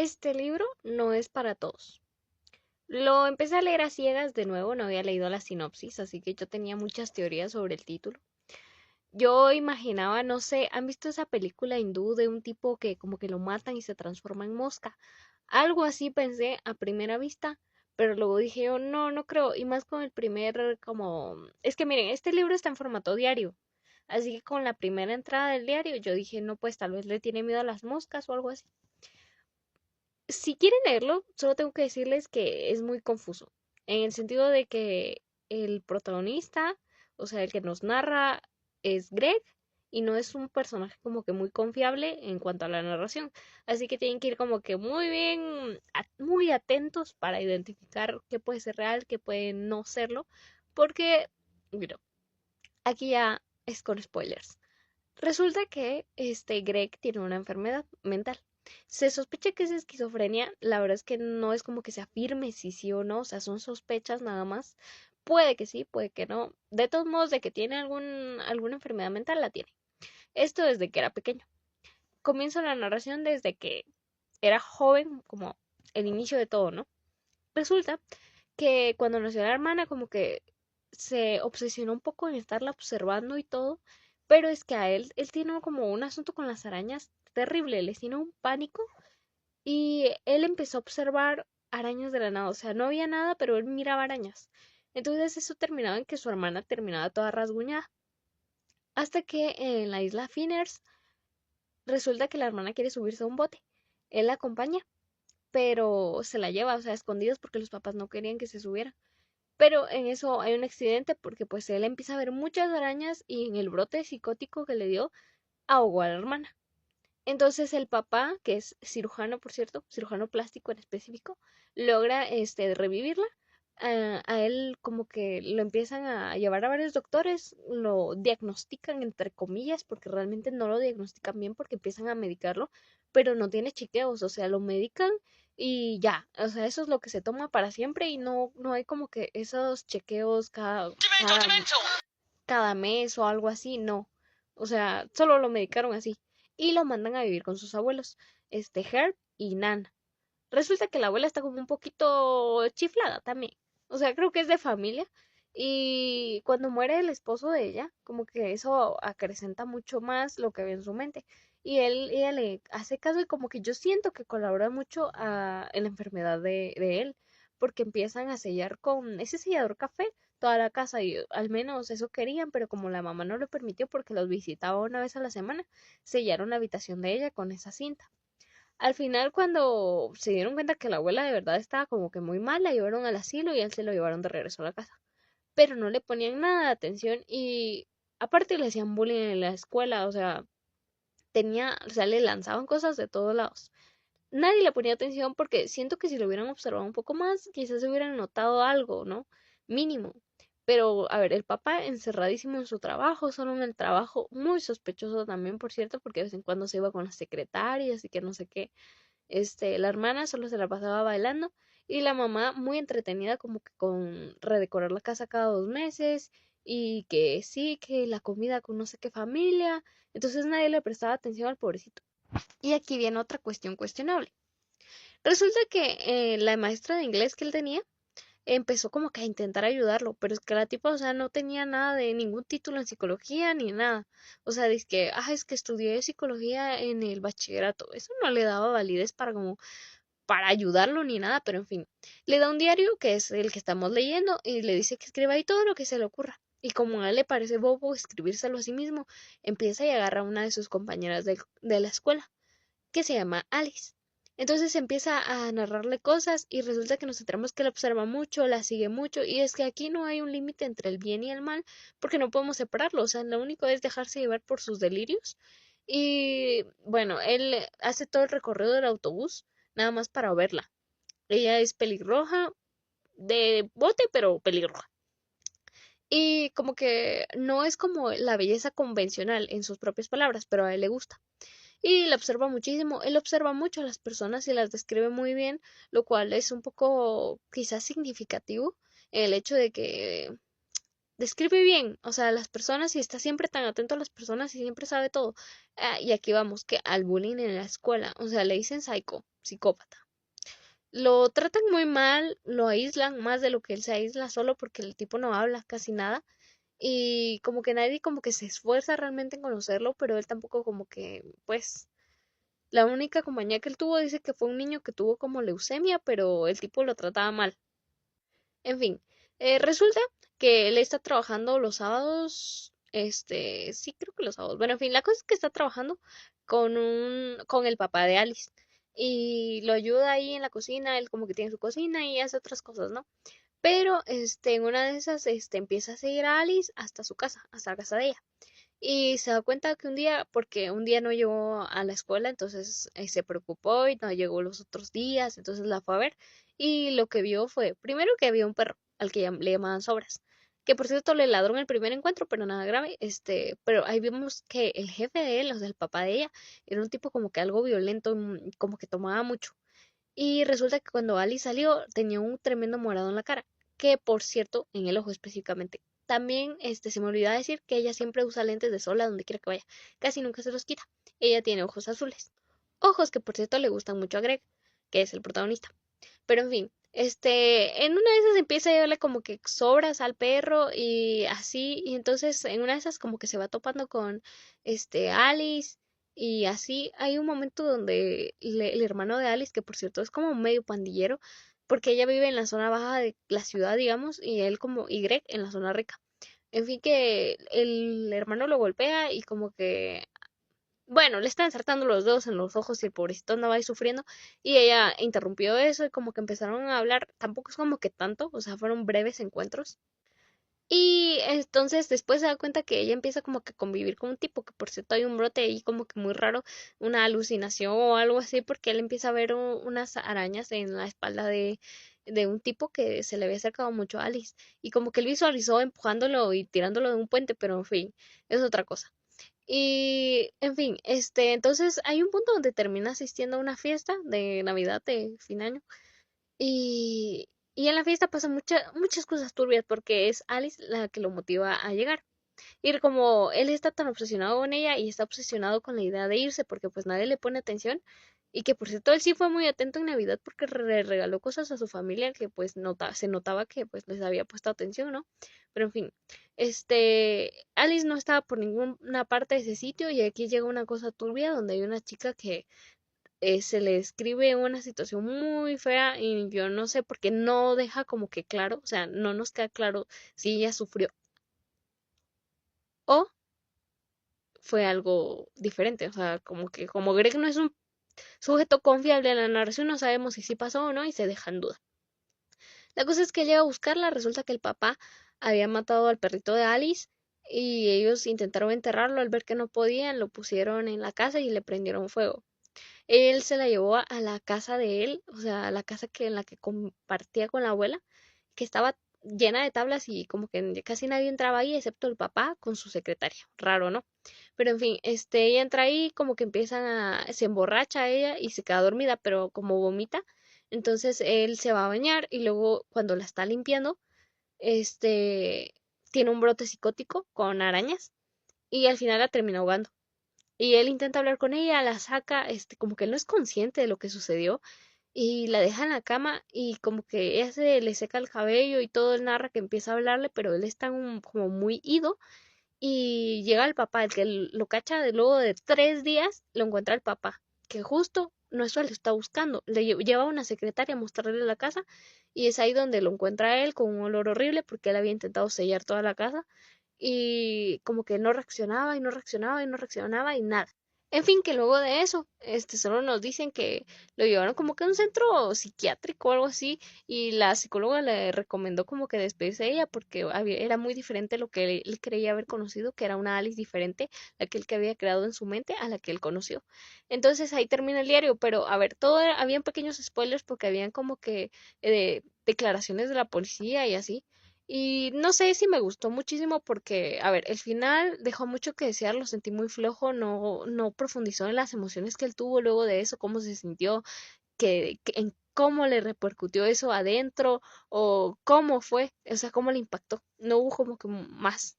Este libro no es para todos. Lo empecé a leer a ciegas de nuevo, no había leído la sinopsis, así que yo tenía muchas teorías sobre el título. Yo imaginaba, no sé, ¿han visto esa película hindú de un tipo que como que lo matan y se transforma en mosca? Algo así pensé a primera vista, pero luego dije yo, no, no creo, y más con el primer, como, es que miren, este libro está en formato diario, así que con la primera entrada del diario yo dije, no, pues tal vez le tiene miedo a las moscas o algo así. Si quieren leerlo, solo tengo que decirles que es muy confuso, en el sentido de que el protagonista, o sea, el que nos narra, es Greg y no es un personaje como que muy confiable en cuanto a la narración. Así que tienen que ir como que muy bien, muy atentos para identificar qué puede ser real, qué puede no serlo, porque, mira, aquí ya es con spoilers. Resulta que este Greg tiene una enfermedad mental. Se sospecha que es esquizofrenia, la verdad es que no es como que se afirme si sí o no, o sea, son sospechas nada más. Puede que sí, puede que no. De todos modos, de que tiene alguna enfermedad mental, la tiene. Esto desde que era pequeño. Comienza la narración desde que era joven, como el inicio de todo, ¿no? Resulta que cuando nació la hermana, como que se obsesionó un poco en estarla observando y todo, pero es que a él tiene como un asunto con las arañas terrible, le tiene un pánico y él empezó a observar arañas de la nada, o sea, no había nada, pero él miraba arañas. Entonces eso terminaba en que su hermana terminaba toda rasguñada, hasta que en la isla Finners resulta que la hermana quiere subirse a un bote. Él la acompaña, pero se la lleva, o sea, a escondidas porque los papás no querían que se subiera. Pero en eso hay un accidente porque pues él empieza a ver muchas arañas y en el brote psicótico que le dio, ahogó a la hermana. Entonces el papá, que es cirujano, por cierto, cirujano plástico en específico, logra revivirla. A él como que lo empiezan a llevar a varios doctores, lo diagnostican entre comillas, porque realmente no lo diagnostican bien porque empiezan a medicarlo, pero no tiene chequeos, o sea, lo medican y ya, o sea, eso es lo que se toma para siempre y no hay como que esos chequeos cada mes o algo así, no. O sea, solo lo medicaron así. Y lo mandan a vivir con sus abuelos, Herb y Nan. Resulta que la abuela está como un poquito chiflada también. O sea, creo que es de familia. Y cuando muere el esposo de ella, como que eso acrecenta mucho más lo que ve en su mente. Y ella le hace caso y como que yo siento que colabora mucho en la enfermedad de él, porque empiezan a sellar con ese sellador café toda la casa y al menos eso querían, pero como la mamá no lo permitió porque los visitaba una vez a la semana, sellaron la habitación de ella con esa cinta. Al final, cuando se dieron cuenta que la abuela de verdad estaba como que muy mal, la llevaron al asilo y a él se lo llevaron de regreso a la casa. Pero no le ponían nada de atención y aparte le hacían bullying en la escuela, o sea, o sea, le lanzaban cosas de todos lados. Nadie le ponía atención porque siento que si lo hubieran observado un poco más, quizás se hubieran notado algo, ¿no? Mínimo. Pero, a ver, el papá encerradísimo en su trabajo, solo en el trabajo, muy sospechoso también, por cierto, porque de vez en cuando se iba con las secretarias y que no sé qué. La hermana solo se la pasaba bailando y la mamá muy entretenida como que con redecorar la casa cada 2 meses y que sí, que la comida con no sé qué familia. Entonces nadie le prestaba atención al pobrecito. Y aquí viene otra cuestión cuestionable. Resulta que la maestra de inglés que él tenía empezó como que a intentar ayudarlo, pero es que la tipa, o sea, no tenía nada de ningún título en psicología ni nada. O sea, dice que, es que estudié psicología en el bachillerato. Eso no le daba validez para como para ayudarlo ni nada, pero en fin. Le da un diario que es el que estamos leyendo y le dice que escriba ahí todo lo que se le ocurra. Y como a él le parece bobo escribírselo a sí mismo, empieza y agarra a una de sus compañeras de la escuela que se llama Alice. Entonces empieza a narrarle cosas y resulta que nos enteramos que la observa mucho, la sigue mucho y es que aquí no hay un límite entre el bien y el mal porque no podemos separarlo, o sea, lo único es dejarse llevar por sus delirios y bueno, él hace todo el recorrido del autobús nada más para verla. Ella es pelirroja, de bote, pero pelirroja. Y como que no es como la belleza convencional en sus propias palabras, pero a él le gusta y la observa muchísimo. Él observa mucho a las personas y las describe muy bien, lo cual es un poco quizás significativo el hecho de que describe bien, o sea, las personas y está siempre tan atento a las personas y siempre sabe todo. Ah, y aquí vamos, que al bullying en la escuela, o sea, le dicen psycho, psicópata. Lo tratan muy mal, lo aíslan más de lo que él se aísla solo porque el tipo no habla casi nada y como que nadie como que se esfuerza realmente en conocerlo, pero él tampoco como que, pues, la única compañía que él tuvo dice que fue un niño que tuvo como leucemia, pero el tipo lo trataba mal. En fin, resulta que él está trabajando los sábados, sí, creo que los sábados. Bueno, en fin, la cosa es que está trabajando con el papá de Alice y lo ayuda ahí en la cocina, él como que tiene su cocina y hace otras cosas, ¿no? Pero, en una de esas, empieza a seguir a Alice hasta su casa, hasta la casa de ella. Y se da cuenta que un día, porque un día no llegó a la escuela, entonces se preocupó y no llegó los otros días, entonces la fue a ver y lo que vio fue, primero que había un perro al que le llamaban Sobras, que por cierto le ladró en el primer encuentro, pero nada grave, pero ahí vimos que el jefe de él, o sea, el papá de ella, era un tipo como que algo violento, como que tomaba mucho. Y resulta que cuando Ali salió tenía un tremendo morado en la cara, que por cierto, en el ojo específicamente. También se me olvidaba decir que ella siempre usa lentes de sol a donde quiera que vaya. Casi nunca se los quita. Ella tiene ojos azules. Ojos que por cierto le gustan mucho a Greg, que es el protagonista. Pero en fin, en una de esas empieza a llevarle como que sobras al perro y así, y entonces en una de esas como que se va topando con Alice y así hay un momento donde el hermano de Alice, que por cierto es como medio pandillero, porque ella vive en la zona baja de la ciudad, digamos, y él como Y en la zona rica. En fin, que el hermano lo golpea y como que bueno, le está ensartando los dedos en los ojos y el pobrecito andaba ahí sufriendo y ella interrumpió eso y como que empezaron a hablar, tampoco es como que tanto, o sea, fueron breves encuentros. Y entonces después se da cuenta que ella empieza como que a convivir con un tipo, que por cierto hay un brote ahí como que muy raro, una alucinación o algo así, porque él empieza a ver unas arañas en la espalda de un tipo que se le había acercado mucho a Alice. Y como que él visualizó empujándolo y tirándolo de un puente, pero en fin, es otra cosa. Y, en fin, entonces hay un punto donde termina asistiendo a una fiesta de Navidad de fin de año y en la fiesta pasan muchas cosas turbias porque es Alice la que lo motiva a llegar. Y como él está tan obsesionado con ella y está obsesionado con la idea de irse porque pues nadie le pone atención y que por cierto él sí fue muy atento en Navidad porque le regaló cosas a su familia que pues se notaba que pues les había puesto atención, ¿no? Pero en fin, Alice no estaba por ninguna parte de ese sitio y aquí llega una cosa turbia donde hay una chica que se le describe una situación muy fea y yo no sé por qué no deja como que claro, o sea, no nos queda claro si ella sufrió o fue algo diferente. O sea, como que como Greg no es un sujeto confiable en la narración, no sabemos si sí pasó o no y se deja en duda. La cosa es que llega a buscarla, resulta que el papá había matado al perrito de Alice y ellos intentaron enterrarlo, al ver que no podían, lo pusieron en la casa y le prendieron fuego. Él se la llevó a la casa de él, o sea, a la casa en la que compartía con la abuela, que estaba llena de tablas y como que casi nadie entraba ahí excepto el papá con su secretaria. Raro, ¿no? Pero en fin, ella entra ahí, como que se emborracha ella y se queda dormida, pero como vomita, entonces él se va a bañar y luego cuando la está limpiando, este, tiene un brote psicótico con arañas y al final la termina ahogando. Y él intenta hablar con ella, la saca, como que él no es consciente de lo que sucedió y la deja en la cama y como que ella se le seca el cabello y todo, él narra que empieza a hablarle, pero él está como muy ido y llega el papá, el que lo cacha de luego de 3 días, lo encuentra el papá, que justo no es él, lo está buscando. Lleva a una secretaria a mostrarle la casa y es ahí donde lo encuentra él con un olor horrible porque él había intentado sellar toda la casa y como que no reaccionaba y no reaccionaba y no reaccionaba y nada. En fin, que luego de eso, solo nos dicen que lo llevaron como que a un centro psiquiátrico o algo así, y la psicóloga le recomendó como que despedirse de ella porque era muy diferente lo que él creía haber conocido, que era una Alice diferente, la que él que había creado en su mente a la que él conoció. Entonces ahí termina el diario, pero a ver, habían pequeños spoilers porque habían como que declaraciones de la policía y así. Y no sé si me gustó muchísimo porque, a ver, el final dejó mucho que desear, lo sentí muy flojo, no profundizó en las emociones que él tuvo luego de eso, cómo se sintió, cómo le repercutió eso adentro o cómo fue, o sea, cómo le impactó. No hubo como que más.